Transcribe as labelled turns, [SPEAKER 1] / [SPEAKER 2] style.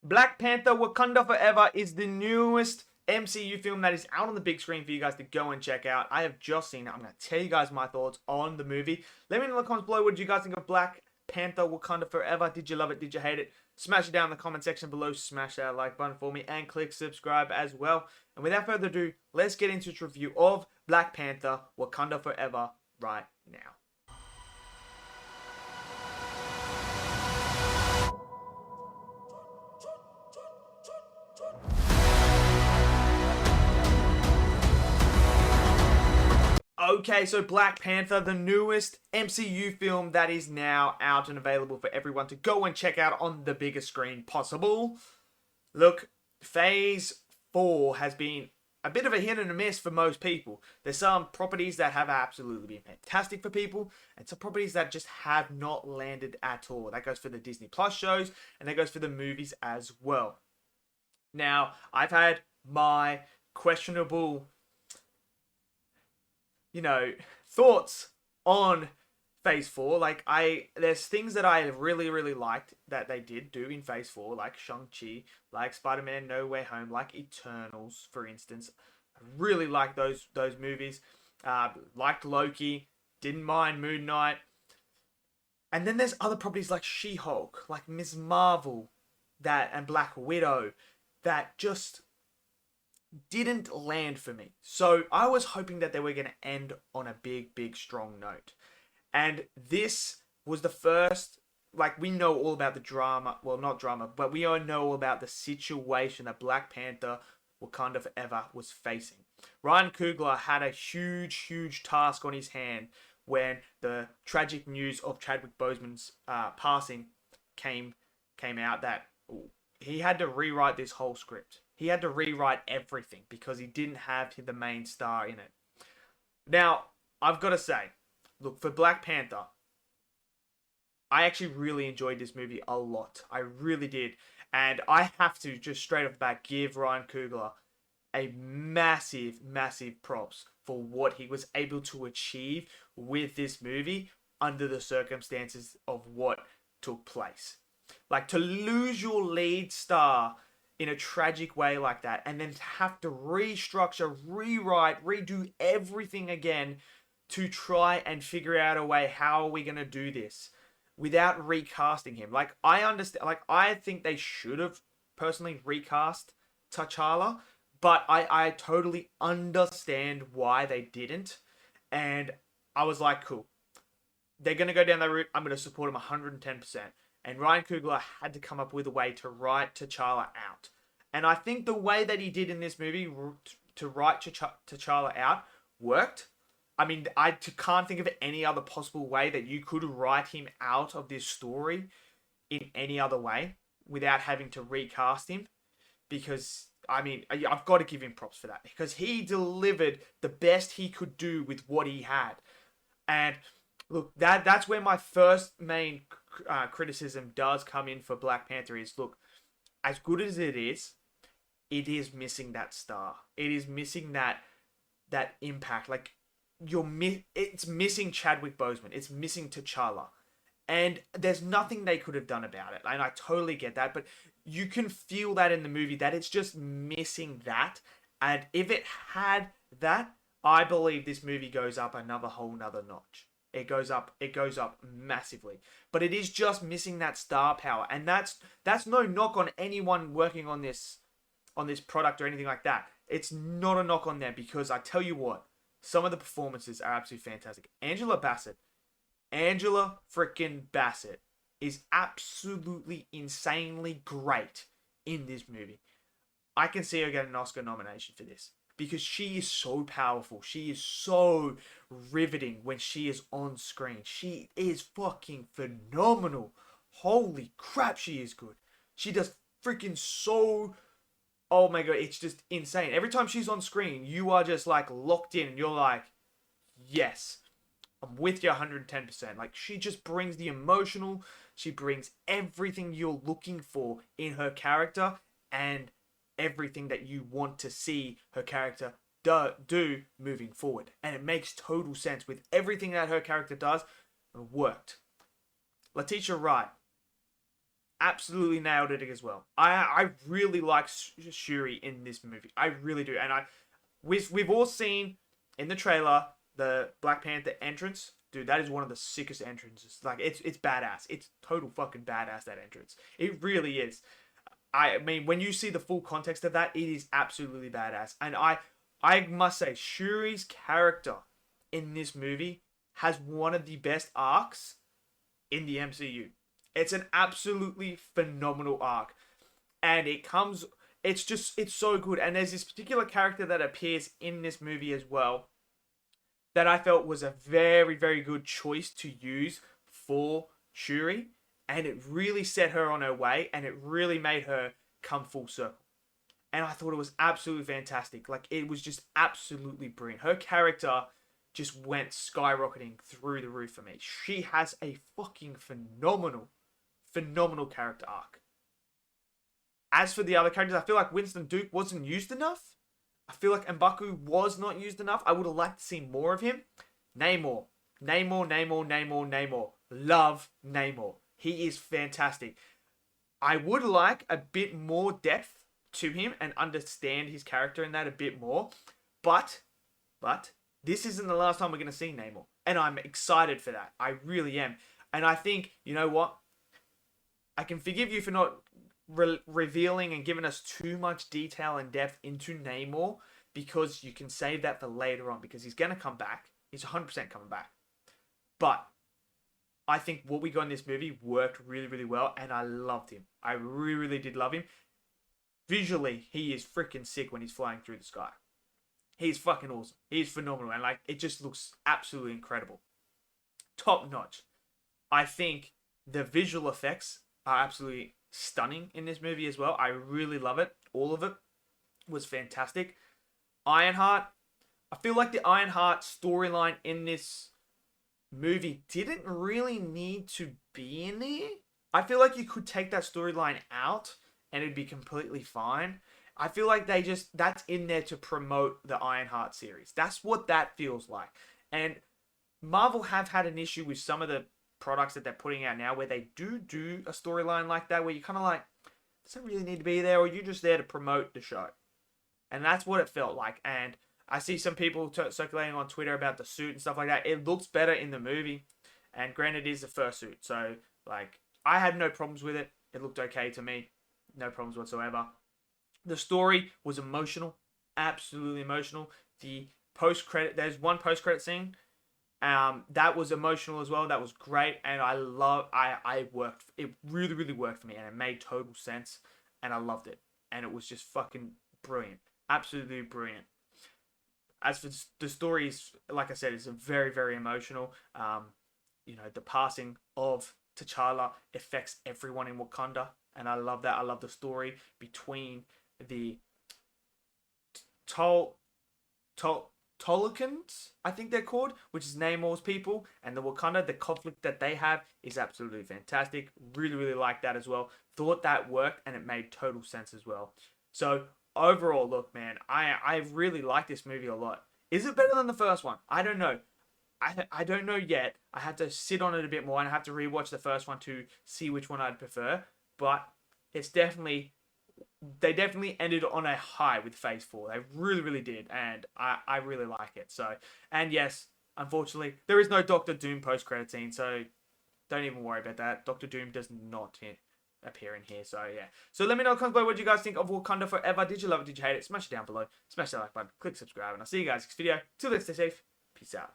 [SPEAKER 1] Black Panther Wakanda Forever is the newest MCU film that is out on the big screen for you guys to go and check out. I have just seen it. I'm going to tell you guys my thoughts on the movie. Let me know in the comments below, what did you guys think of Black Panther Wakanda Forever? Did you love it? Did you hate it? Smash it down in the comment section below. Smash that like button for me and click subscribe as well. And without further ado, let's get into this review of Black Panther Wakanda Forever right now. Okay, so Black Panther, the newest MCU film that is now out and available for everyone to go and check out on the biggest screen possible. Look, Phase 4 has been a bit of a hit and a miss for most people. There's some properties that have absolutely been fantastic for people, and some properties that just have not landed at all. That goes for the Disney Plus shows, and that goes for the movies as well. Now, I've had my questionable thoughts on Phase 4. There's things that I really liked that they did do in Phase 4, like Shang-Chi, like Spider-Man No Way Home, like Eternals, for instance. I really liked those movies. Liked Loki, didn't mind Moon Knight. And then there's other properties like She-Hulk, like Ms. Marvel, and Black Widow, that just didn't land for me. So I was hoping that they were going to end on a big strong note. And this was the first, we know all about the drama, well, not drama, but we all know all about the situation that Black Panther Wakanda Forever was facing. Ryan Coogler had a huge task on his hand when the tragic news of Chadwick Boseman's passing came out, that he had to rewrite this whole script. He had to rewrite everything because he didn't have the main star in it. Now, I've got to say, look, for Black Panther, I actually really enjoyed this movie a lot. I really did. And I have to, just straight off the bat, give Ryan Coogler a massive props for what he was able to achieve with this movie under the circumstances of what took place. To lose your lead star in a tragic way like that, and then have to restructure, rewrite, redo everything again to try and figure out a way, how are we going to do this without recasting him? I understand, I think they should have personally recast T'Challa, but I totally understand why they didn't. And I was like, cool, they're going to go down that route, I'm going to support him 110%. And Ryan Coogler had to come up with a way to write T'Challa out. And I think the way that he did in this movie to write T'Challa out worked. I mean, I can't think of any other possible way that you could write him out of this story in any other way without having to recast him. Because, I mean, I've got to give him props for that. Because he delivered the best he could do with what he had. And look, that's where my first main criticism does come in for Black Panther is, look, as good as it is missing that star. It is missing that impact. It's missing Chadwick Boseman. It's missing T'Challa. And there's nothing they could have done about it. And I totally get that. But you can feel that in the movie, that it's just missing that. And if it had that, I believe this movie goes up another whole nother notch. It goes up massively. But it is just missing that star power. And that's no knock on anyone working on this product or anything like that. It's not a knock on them, because I tell you what, some of the performances are absolutely fantastic. Angela freaking Bassett is absolutely insanely great in this movie. I can see her get an Oscar nomination for this, because she is so powerful. She is so riveting when she is on screen. She is fucking phenomenal. Holy crap, she is good. She does freaking so... Oh my god, it's just insane. Every time she's on screen, you are just locked in, and you're like, yes, I'm with you 110%. She just brings the emotional, she brings everything you're looking for in her character, and everything that you want to see her character do moving forward. And it makes total sense with everything that her character does. It worked. Letitia Wright, absolutely nailed it as well. I really like Shuri in this movie. I really do, and we've all seen in the trailer the Black Panther entrance. Dude, that is one of the sickest entrances. Like it's badass. It's total fucking badass, that entrance. It really is. I mean, when you see the full context of that, it is absolutely badass. And I must say, Shuri's character in this movie has one of the best arcs in the MCU. It's an absolutely phenomenal arc. And it's so good. And there's this particular character that appears in this movie as well that I felt was a very, very good choice to use for Shuri. And it really set her on her way, and it really made her come full circle. And I thought it was absolutely fantastic. Like, it was just absolutely brilliant. Her character just went skyrocketing through the roof for me. She has a fucking phenomenal, phenomenal character arc. As for the other characters, I feel like Winston Duke wasn't used enough. I feel like M'Baku was not used enough. I would have liked to see more of him. Namor. Namor, Namor, Namor, Namor. Love Namor. He is fantastic. I would like a bit more depth to him and understand his character in that a bit more. But, this isn't the last time we're going to see Namor. And I'm excited for that. I really am. And I think, you know what? I can forgive you for not revealing and giving us too much detail and depth into Namor, because you can save that for later on, because he's going to come back. He's 100% coming back. But I think what we got in this movie worked really, really well, and I loved him. I really, really did love him. Visually, he is freaking sick when he's flying through the sky. He's fucking awesome. He's phenomenal, and like, it just looks absolutely incredible. Top notch. I think the visual effects are absolutely stunning in this movie as well. I really love it. All of it was fantastic. Ironheart. I feel like the Ironheart storyline in this movie didn't really need to be in there. I feel like you could take that storyline out and it'd be completely fine. I feel like that's in there to promote the Ironheart series. That's what that feels like. And Marvel have had an issue with some of the products that they're putting out now where they do a storyline like that, where you're kind of like, does it really need to be there, or are you just there to promote the show? And that's what it felt like. And I see some people circulating on Twitter about the suit and stuff like that. It looks better in the movie, and granted, it is the first suit, so like, I had no problems with it. It looked okay to me, no problems whatsoever. The story was emotional, absolutely emotional. There's one post-credit scene that was emotional as well. That was great, and it really, really worked for me, and it made total sense, and I loved it, and it was just fucking brilliant, absolutely brilliant. As for the stories, like I said, it's a very, very emotional. The passing of T'Challa affects everyone in Wakanda, and I love that. I love the story between the Tolkans, I think they're called, which is Namor's people, and the Wakanda. The conflict that they have is absolutely fantastic. Really, really like that as well. Thought that worked, and it made total sense as well. So overall, look, man, I really like this movie a lot. Is it better than the first one? I don't know. I don't know yet. I have to sit on it a bit more, and I have to rewatch the first one to see which one I'd prefer. But they definitely ended on a high with Phase 4. They really, really did, and I really like it. So, and yes, unfortunately, there is no Doctor Doom post-credit scene, so don't even worry about that. Doctor Doom does not appear in here, so yeah. So let me know in the comments below what you guys think of Wakanda Forever. Did you love it? Did you hate it? Smash it down below. Smash that like button. Click subscribe, and I'll see you guys next video. Till then, stay safe. Peace out.